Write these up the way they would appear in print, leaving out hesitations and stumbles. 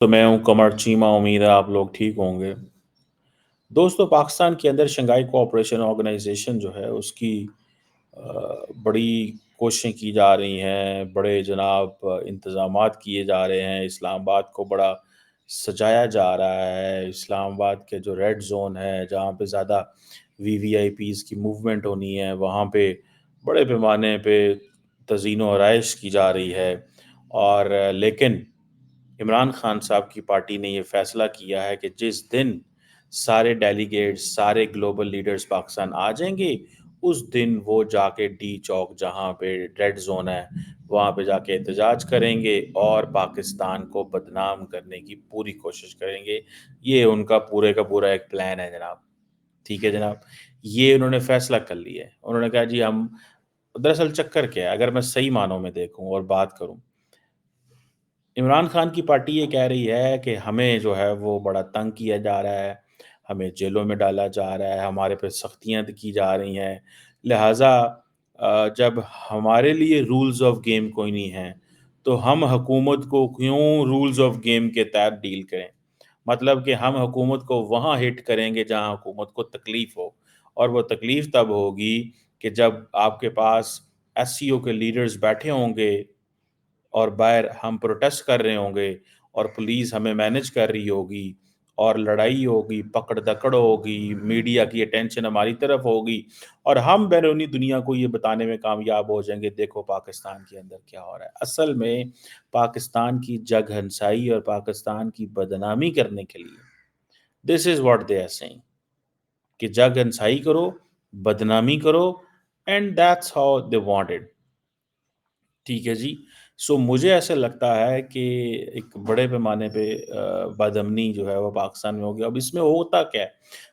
तो मैं हूँ कमर चीमा। उम्मीद है आप लोग ठीक होंगे। दोस्तों, पाकिस्तान के अंदर शंघाई कोऑपरेशन ऑर्गेनाइजेशन जो है उसकी बड़ी कोशिशें की जा रही हैं। बड़े जनाब इंतज़ामात किए जा रहे हैं। इस्लामाबाद को बड़ा सजाया जा रहा है। इस्लामाबाद के जो रेड ज़ोन है, जहाँ पे ज़्यादा वीवीआईपीज़ की मूवमेंट होनी है, वहाँ पे बड़े पैमाने पे तज़ीन व आराइश की जा रही है। और लेकिन इमरान खान साहब की पार्टी ने ये फैसला किया है कि जिस दिन सारे डेलीगेट्स, सारे ग्लोबल लीडर्स पाकिस्तान आ जाएंगे, उस दिन वो जाके डी चौक, जहाँ पे रेड जोन है, वहाँ पे जाके एहतजाज करेंगे और पाकिस्तान को बदनाम करने की पूरी कोशिश करेंगे। ये उनका पूरे का पूरा एक प्लान है जनाब। ठीक है जनाब, ये उन्होंने फैसला कर लिया है। उन्होंने कहा जी हम, दरअसल चक्कर क्या है, अगर मैं सही मानों में देखूं और बात करूं, इमरान खान की पार्टी ये कह रही है कि हमें जो है वो बड़ा तंग किया जा रहा है, हमें जेलों में डाला जा रहा है, हमारे पे सख्तियाँ की जा रही हैं। लिहाजा जब हमारे लिए रूल्स ऑफ गेम कोई नहीं है, तो हम हुकूमत को क्यों रूल्स ऑफ गेम के तहत डील करें। मतलब कि हम हुकूमत को वहाँ हिट करेंगे जहाँ हुकूमत को तकलीफ़ हो, और वो तकलीफ़ तब होगी कि जब आपके पास एससीओ के लीडर्स बैठे होंगे और बाहर हम प्रोटेस्ट कर रहे होंगे और पुलिस हमें मैनेज कर रही होगी और लड़ाई होगी, पकड़-दकड़ होगी, मीडिया की अटेंशन हमारी तरफ होगी और हम बैरूनी दुनिया को ये बताने में कामयाब हो जाएँगे, देखो पाकिस्तान के अंदर क्या हो रहा है। असल में पाकिस्तान की जगहंसाई और पाकिस्तान की बदनामी करने के लिए this is what they are saying कि जगहंसाई करो, बदनामी करो, and that's how they want it. ठीक है जी। सो मुझे ऐसा लगता है कि एक बड़े पैमाने पे बदअमनी जो है वो पाकिस्तान में होगी। अब इसमें होता क्या है,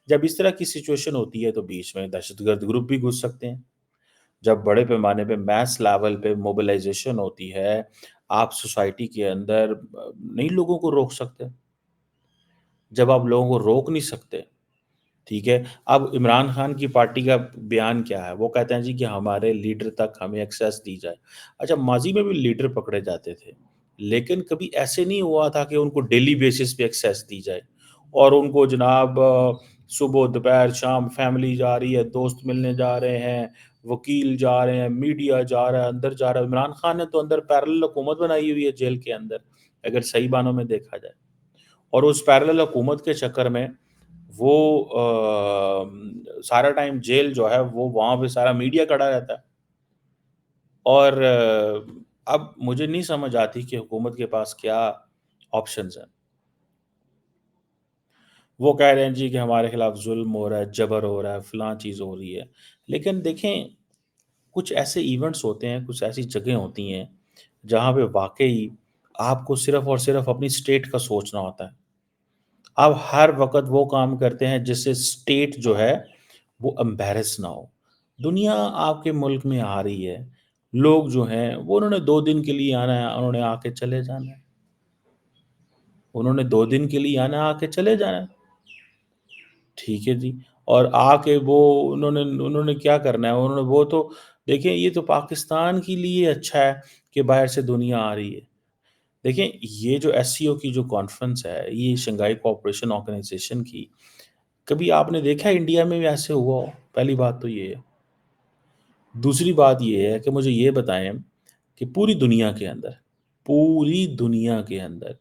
जब इस तरह की सिचुएशन होती है तो बीच में दहशतगर्द ग्रुप भी घुस सकते हैं। जब बड़े पैमाने पे मैस लेवल पे मोबिलाइज़ेशन होती है, आप सोसाइटी के अंदर नहीं लोगों को रोक सकते। जब आप लोगों को रोक नहीं सकते, ठीक है? अब इमरान खान की पार्टी का बयान क्या है? वो कहते हैं जी कि हमारे लीडर तक हमें एक्सेस दी जाए। अच्छा, माज़ी में भी लीडर पकड़े जाते थे, लेकिन कभी ऐसे नहीं हुआ था कि उनको डेली बेसिस पे एक्सेस दी जाए और उनको जनाब सुबह, दोपहर, शाम फैमिली जा रही है, दोस्त मिलने जा रहे हैं, वकील जा रहे हैं, मीडिया जा रहा है, अंदर जा रहा है। इमरान खान ने तो अंदर पैरेलल हुकूमत बनाई हुई है जेल के अंदर, अगर सही मानों में देखा जाए। और उस पैरेलल हुकूमत के चक्कर में वो सारा टाइम जेल जो है वो वहाँ पे सारा मीडिया खड़ा रहता है। और अब मुझे नहीं समझ आती कि हुकूमत के पास क्या ऑप्शंस हैं। वो कह रहे हैं जी कि हमारे खिलाफ ज़ुल्म हो रहा है, जबर हो रहा है, फलाँ चीज़ हो रही है। लेकिन देखें, कुछ ऐसे इवेंट्स होते हैं, कुछ ऐसी जगह होती हैं, जहाँ पे वाक़ई आपको सिर्फ़ और सिर्फ़ अपनी स्टेट का सोचना होता है। आप हर वक़्त वो काम करते हैं जिससे स्टेट जो है वो एम्बैरेस ना हो। दुनिया आपके मुल्क में आ रही है, लोग जो हैं वो उन्होंने 2 दिन के लिए आना है, उन्होंने आके चले जाना है। उन्होंने 2 दिन के लिए आना है, आके चले जाना है। ठीक है जी। और आके वो उन्होंने उन्होंने क्या करना है, उन्होंने वो तो देखिए, ये तो पाकिस्तान के लिए अच्छा है कि बाहर से दुनिया आ रही है। देखिए, ये जो एससीओ की जो कॉन्फ्रेंस है, ये शंघाई कोऑपरेशन ऑर्गेनाइज़ेशन की, कभी आपने देखा है इंडिया में भी ऐसे हुआ हो? पहली बात तो ये है। दूसरी बात ये है कि मुझे ये बताएँ कि पूरी दुनिया के अंदर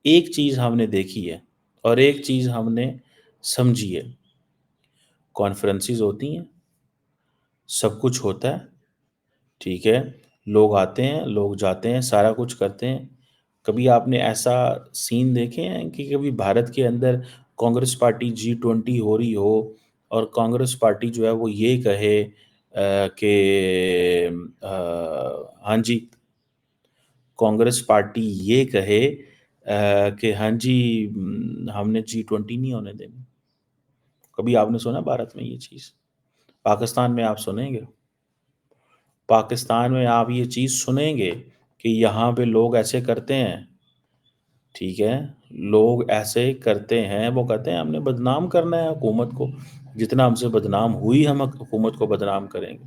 एक चीज़ हमने देखी है और एक चीज़ हमने समझी है। कॉन्फ्रेंसेस होती हैं, सब कुछ होता है, ठीक है? लोग आते हैं, लोग जाते हैं, सारा कुछ करते हैं। कभी आपने ऐसा सीन देखे हैं कि कभी भारत के अंदर कांग्रेस पार्टी जी20 हो रही हो और कांग्रेस पार्टी जो है वो ये कहे कि हाँ जी, कांग्रेस पार्टी ये कहे कि हाँ जी, हमने जी20 नहीं होने देनी। कभी आपने सुना भारत में ये चीज़? पाकिस्तान में आप सुनेंगे? पाकिस्तान में आप ये चीज़ सुनेंगे कि यहाँ पे लोग ऐसे करते हैं, ठीक है? लोग ऐसे करते हैं, वो कहते हैं हमने बदनाम करना है हुकूमत को, जितना हमसे बदनाम हुई हम हुकूमत को बदनाम करेंगे।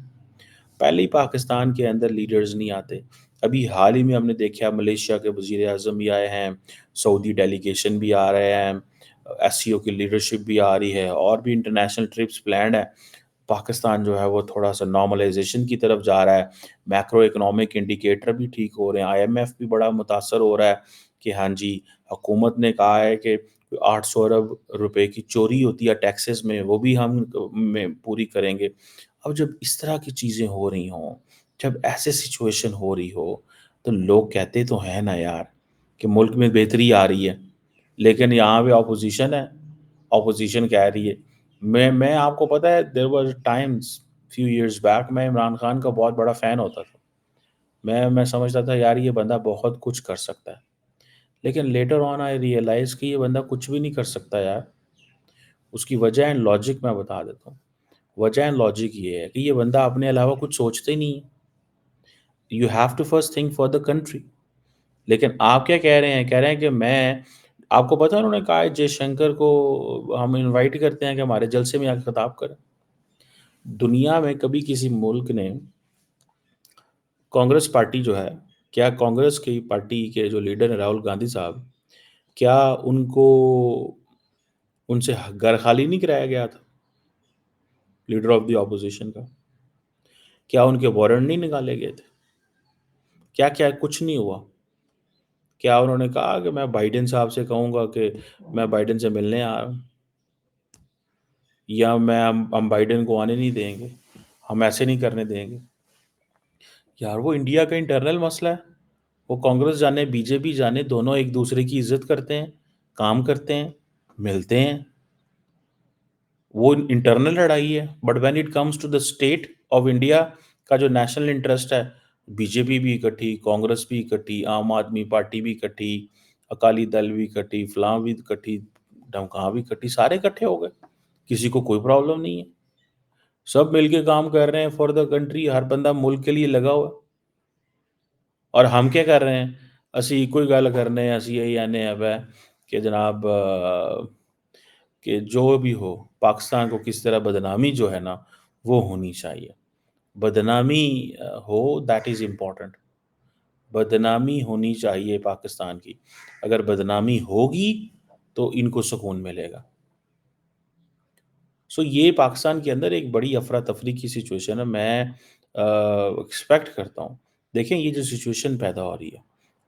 पहले ही पाकिस्तान के अंदर लीडर्स नहीं आते। अभी हाल ही में हमने देखा मलेशिया के वज़ीर आज़म भी आए हैं, सऊदी डेलीगेशन भी आ रहे हैं, एससीओ की लीडरशिप भी आ रही है और भी इंटरनेशनल ट्रिप्स प्लान्ड है। पाकिस्तान जो है वो थोड़ा-सा नॉर्मलाइज़ेशन की तरफ जा रहा है, मैक्रो इकोनॉमिक इंडिकेटर भी ठीक हो रहे हैं, आईएमएफ भी बड़ा मुतासर हो रहा है कि हाँ जी, हुकूमत ने कहा है कि 800 अरब रुपए की चोरी होती है टैक्सेस में, वो भी हम में पूरी करेंगे। अब जब इस तरह की चीज़ें हो रही हों, जब ऐसे सिचुएशन हो रही हो, तो लोग कहते तो हैं ना यार कि मुल्क में बेहतरी आ रही है, लेकिन यहाँ पे ऑपोज़िशन है, ऑपोज़िशन कह रही है। मैं आपको पता है there was times few years back मैं इमरान खान का बहुत बड़ा फ़ैन होता था। मैं समझता था यार ये बंदा बहुत कुछ कर सकता है। लेकिन लेटर ऑन आई रियलाइज़ कि ये बंदा कुछ भी नहीं कर सकता यार। उसकी वजह एंड लॉजिक मैं बता देता हूँ। वजह एंड लॉजिक ये है कि ये बंदा अपने अलावा कुछ सोचता ही नहीं है। You have to first think for the country. लेकिन आप क्या कह रहे हैं? कह रहे हैं कि मैं आपको पता है उन्होंने कहा है जयशंकर को हम इनवाइट करते हैं कि हमारे जलसे में आके खिताब करें। दुनिया में कभी किसी मुल्क ने कांग्रेस पार्टी जो है, क्या कांग्रेस की पार्टी के जो लीडर हैं राहुल गांधी साहब, क्या उनको उनसे घर खाली नहीं कराया गया था, लीडर ऑफ द ऑपोजिशन का? क्या उनके वारंट नहीं निकाले गए थे? क्या-क्या कुछ नहीं हुआ। क्या उन्होंने कहा कि मैं बाइडेन साहब से कहूँगा कि मैं बाइडेन से मिलने आ रहा हूँ या हम बाइडेन को आने नहीं देंगे, हम ऐसे नहीं करने देंगे। यार वो इंडिया का इंटरनल मसला है। वो कांग्रेस जाने, बीजेपी जाने, दोनों एक दूसरे की इज़्ज़त करते हैं, काम करते हैं, मिलते हैं। वो इंटरनल लड़ाई है, but when it comes to the state of India का जो नेशनल इंटरेस्ट है, बीजेपी भी इकट्ठी, कांग्रेस भी इकट्ठी, आम आदमी पार्टी भी इकट्ठी, अकाली दल भी इकट्ठी, फलां भी इकट्ठी, ढमकां भी इकट्ठी, सारे इकट्ठे हो गए। किसी को कोई प्रॉब्लम नहीं है। सब मिलके काम कर रहे हैं फॉर द कंट्री, हर बंदा मुल्क के लिए लगा हुआ है। और हम क्या कर रहे हैं? ਅਸੀਂ ਇੱਕੋ ਹੀ ਗੱਲ करने हैं, ਅਸੀਂ यही कहने अब है कि जनाब कि जो भी हो, पाकिस्तान को किस तरह बदनामी जो है ना, वो होनी चाहिए। बदनामी हो दैट इज़ इम्पोर्टेंट। बदनामी होनी चाहिए पाकिस्तान की। अगर बदनामी होगी, तो इनको सुकून मिलेगा। सो ये पाकिस्तान के अंदर एक बड़ी अफ़रा-तफ़री की सिचुएशन है। मैं एक्सपेक्ट करता हूँ। देखें ये जो सिचुएशन पैदा हो रही है,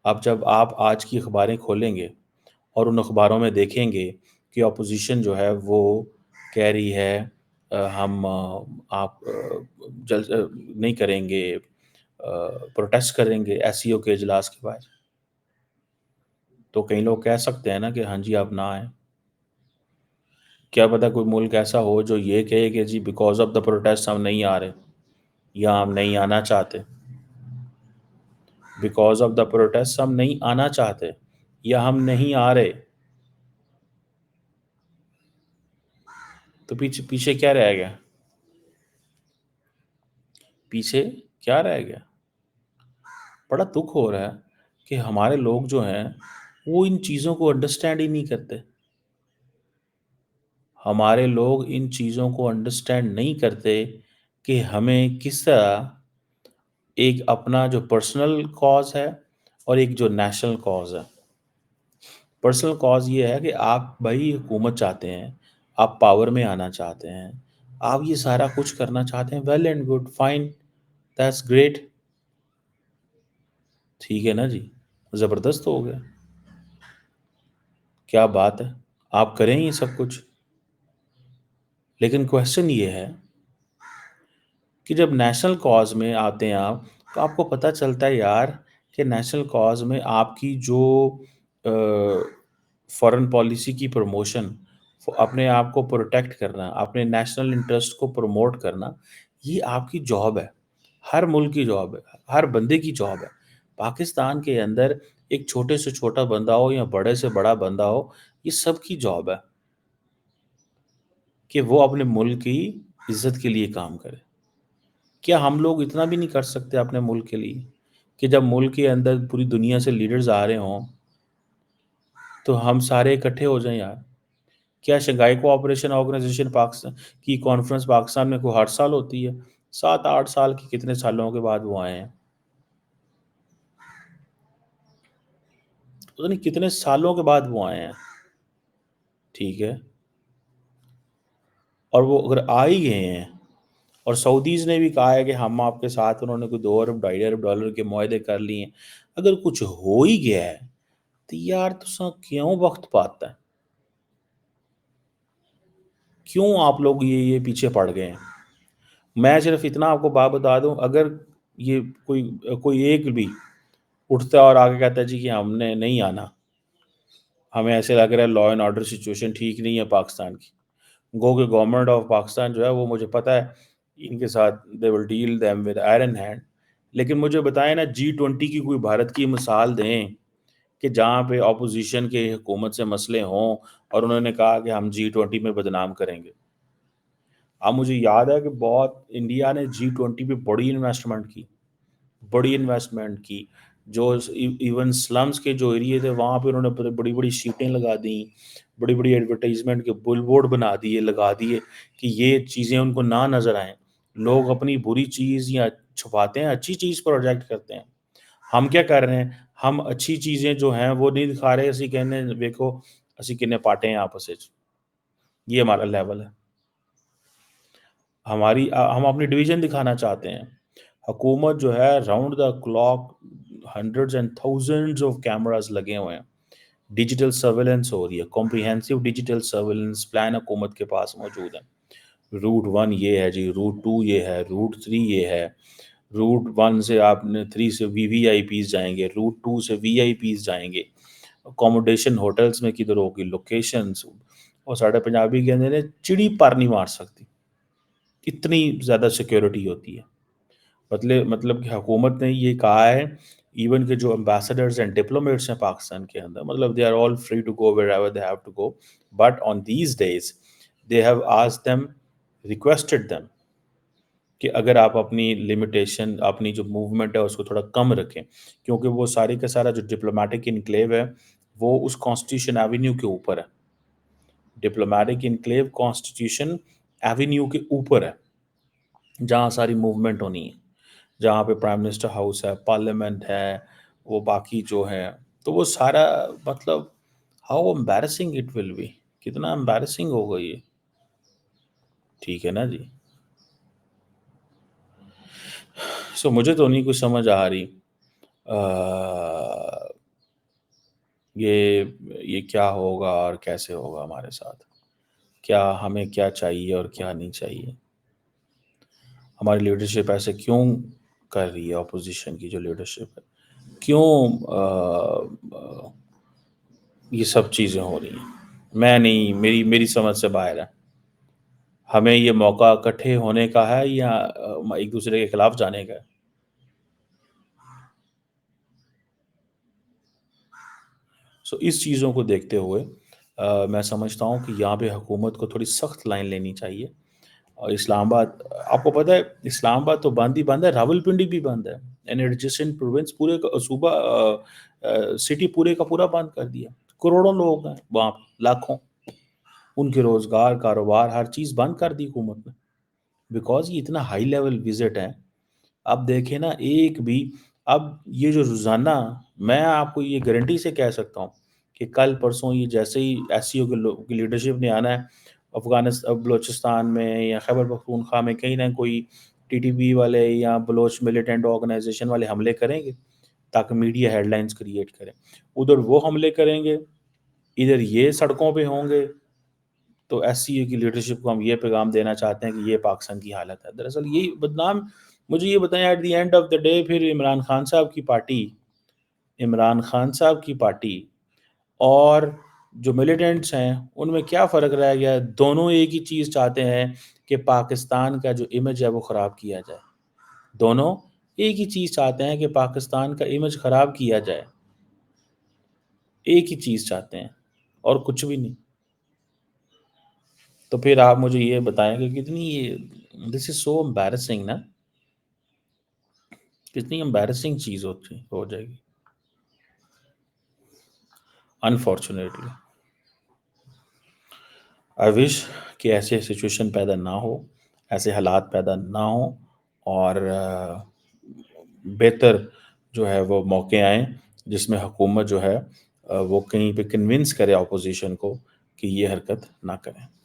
अब जब आप आज की अखबारें खोलेंगे और उन अखबारों में देखेंगे कि अपोज़िशन जो है वो कह रही है हम आप नहीं करेंगे प्रोटेस्ट करेंगे एससीओ के इजलास के बाद। तो कई लोग कह सकते हैं ना कि हाँ जी, आप ना आएँ। क्या पता कोई मुल्क ऐसा हो जो ये कहे कि जी बिकॉज़ ऑफ द प्रोटेस्ट हम नहीं आ रहे या हम नहीं आना चाहते। बिकॉज़ ऑफ द प्रोटेस्ट हम नहीं आना चाहते या हम नहीं आ रहे। तो पीछे पीछे क्या रह गया? पीछे क्या रह गया? बड़ा दुःख हो रहा है कि हमारे लोग जो हैं, वो इन चीज़ों को अंडरस्टैंड ही नहीं करते। हमारे लोग इन चीज़ों को अंडरस्टैंड नहीं करते कि हमें किस तरह एक अपना जो पर्सनल कॉज़ है और एक जो नेशनल कॉज़ है। पर्सनल कॉज़ ये है कि आप भई हुकूमत चाहते हैं, आप पावर में आना चाहते हैं, आप ये सारा कुछ करना चाहते हैं, well and good, fine, that's great, ठीक है ना जी, ज़बरदस्त हो गया, क्या बात है, आप करें ये सब कुछ। लेकिन क्वेश्चन ये है कि जब नेशनल कॉज़ में आते हैं आप, तो आपको पता चलता है यार कि नेशनल कॉज़ में आपकी जो अ, फ़ॉरेन पॉलिसी की प्रमोशन, अपने आप को प्रोटेक्ट करना, अपने नेशनल इंटरेस्ट को प्रमोट करना, ये आपकी जॉब है। हर मुल्क की जॉब है, हर बंदे की जॉब है। पाकिस्तान के अंदर एक छोटे से छोटा बंदा हो या बड़े से बड़ा बंदा हो, ये सबकी जॉब है कि वो अपने मुल्क की इज़्ज़त के लिए काम करे। क्या हम लोग इतना भी नहीं कर सकते अपने मुल्क के लिए कि जब मुल्क के अंदर पूरी दुनिया से लीडर्स आ रहे हों, तो हम सारे इकट्ठे हो जाएँ यार? क्या शंघाई कोऑपरेशन ऑर्गेनाइज़ेशन पाकिस्तान की कॉन्फ्रेंस पाकिस्तान में कोई हर साल होती है? 7-8 साल के कितने सालों के बाद वो आए हैं। پتہ نہیں کتنے سالوں کے بعد وہ آئے ہیں، ٹھیک ہے، اور وہ اگر آ ہی گئے ہیں، اور سعودیز نے بھی کہا ہے کہ ہم آپ کے ساتھ، انہوں نے کوئی 2 ارب $2.5 ارب کے معاہدے کر لیے ہیں، اگر کچھ ہو ہی گیا ہے تو یار تساں کیوں وقت پاتا ہے، کیوں آپ لوگ یہ پیچھے پڑ گئے ہیں؟ میں صرف اتنا آپ کو بات بتا دوں، اگر یہ کوئی ایک بھی اٹھتا ہے اور آگے کہتا ہے جی کہ ہم نے نہیں آنا، ہمیں ایسے لگ رہا ہے لا اینڈ آرڈر سچویشن ٹھیک نہیں ہے پاکستان کی، گو کہ گورنمنٹ آف پاکستان جو ہے وہ مجھے پتہ ہے ان کے ساتھ they will deal them with iron hand, لیکن مجھے بتائیں نا G20 کی کوئی بھارت کی مثال دیں کہ جہاں پہ اپوزیشن کے حکومت سے مسئلے ہوں اور انہوں نے کہا کہ ہم G20 میں بدنام کریں گے۔ اب مجھے یاد ہے کہ بہت انڈیا نے G20 پہ بڑی انویسٹمنٹ کی، جو ایون سلمز کے جو ایریے تھے وہاں پہ انہوں نے بڑی بڑی شیٹیں لگا دیں، بڑی بڑی ایڈورٹائزمنٹ کے بل بورڈ لگا دیے کہ یہ چیزیں ان کو نہ نظر آئیں، لوگ اپنی بری چیز یا چھپاتے ہیں، اچھی چیز پروجیکٹ کرتے ہیں۔ ہم کیا کر رہے ہیں، ہم اچھی چیزیں جو ہیں وہ نہیں دکھا رہے، اسی کہنے دیکھو اسی کنے پاٹے ہیں آپس وچ، یہ ہمارا لیول ہے، ہم اپنی ڈویژن دکھانا چاہتے ہیں۔ حکومت جو ہے round the clock hundreds and thousands of cameras لگے ہوئے ہیں، ڈیجیٹل سرویلنس ہو رہی ہے، کمپریہنسو ڈیجیٹل سرویلنس پلان حکومت کے پاس موجود ہے۔ روٹ 1 یہ ہے جی، روٹ 2 یہ ہے، روٹ 3 یہ ہے، روٹ 1 سے آپ نے 3 سے وی آئی پیز جائیں گے، روٹ 2 سے وی آئی پیز جائیں گے، اکوموڈیشن ہوٹلز میں کدھر ہوگی، لوکیشنز، اور ساڑھے پنجابی کے اندر چڑی پر نہیں مار سکتی، اتنی زیادہ سیکیورٹی ہوتی ہے۔ مطلب کہ حکومت نے یہ کہا ہے، ایون کہ جو امبیسڈرز اینڈ ڈپلومیٹس ہیں پاکستان کے اندر، مطلب they are all free to go wherever they have to go, but on these days they have asked them, requested them کہ اگر آپ اپنی لمیٹیشن، اپنی جو موومنٹ ہے اس کو تھوڑا کم رکھیں، کیونکہ وہ ساری کا سارا جو ڈپلومیٹک انکلیو ہے وہ اس کانسٹیٹیوشن ایونیو کے اوپر ہے، ڈپلومیٹک انکلیو کانسٹیٹیوشن ایونیو کے اوپر ہے، جہاں ساری موومنٹ ہونی ہے، جہاں پہ پرائم منسٹر ہاؤس ہے، پارلیمنٹ ہے، وہ باقی جو ہے، تو وہ سارا مطلب how embarrassing it will be, کتنا امبیرسنگ ہوگا یہ، ٹھیک ہے نا جی۔ سو مجھے تو نہیں کچھ سمجھ آ رہی یہ کیا ہوگا اور کیسے ہوگا ہمارے ساتھ، کیا ہمیں کیا چاہیے اور کیا نہیں چاہیے، ہماری لیڈرشپ ایسے کیوں کر رہی ہے، اپوزیشن کی جو لیڈرشپ ہے کیوں یہ سب چیزیں ہو رہی ہیں، میں نہیں، میری سمجھ سے باہر ہے۔ ہمیں یہ موقع اکٹھے ہونے کا ہے یا ایک دوسرے کے خلاف جانے کا ہے؟ سو اس چیزوں کو دیکھتے ہوئے میں سمجھتا ہوں کہ یہاں پہ حکومت کو تھوڑی سخت لائن لینی چاہیے، اور اسلام آباد، آپ کو پتہ ہے اسلام آباد تو بند ہی بند ہے، راول پنڈی بھی بند ہے، اینڈ ایڈجسٹنٹ پروونس پورے کا صوبہ سٹی پورے کا پورا بند کر دیا، کروڑوں لوگ ہیں وہاں پہ، لاکھوں، ان کے روزگار، کاروبار، ہر چیز بند کر دی حکومت نے، بیکاز یہ اتنا ہائی لیول وزٹ ہے۔ اب دیکھیں نا، ایک بھی، اب یہ جو روزانہ، میں آپ کو یہ گارنٹی سے کہہ سکتا ہوں کہ کل پرسوں یہ جیسے ہی ایس سی او کی لیڈرشپ نے آنا ہے افغانستان، بلوچستان میں یا خیبر پختونخوا میں کہیں نہ کوئی ٹی ٹی پی والے یا بلوچ ملیٹنٹ آرگنائزیشن والے حملے کریں گے تاکہ میڈیا ہیڈ لائنز کریٹ کریں، ادھر وہ حملے کریں گے، ادھر یہ سڑکوں پہ ہوں گے، تو ایس سی او کی لیڈرشپ کو ہم یہ پیغام دینا چاہتے ہیں کہ یہ پاکستان کی حالت ہے۔ دراصل یہی بدنام، مجھے یہ بتائیں at the end of the day, پھر عمران خان صاحب کی پارٹی اور جو ملیٹنٹس ہیں ان میں کیا فرق رہ گیا؟ دونوں ایک ہی چیز چاہتے ہیں کہ پاکستان کا جو امیج ہے وہ خراب کیا جائے، دونوں ایک ہی چیز چاہتے ہیں کہ پاکستان کا امیج خراب کیا جائے، ایک ہی چیز چاہتے ہیں اور کچھ بھی نہیں۔ تو پھر آپ مجھے یہ بتائیں کہ کتنی دس از سو امبیرسنگ نا، کتنی امبیرسنگ چیز ہو جائے گی انفارچونیٹلی۔ آئی وش کہ ایسے سچویشن پیدا نہ ہو، ایسے حالات پیدا نہ ہوں، اور بہتر جو ہے وہ موقع آئیں جس میں حکومت جو ہے وہ کہیں پہ کنونس کرے اپوزیشن کو کہ یہ حرکت نہ کریں۔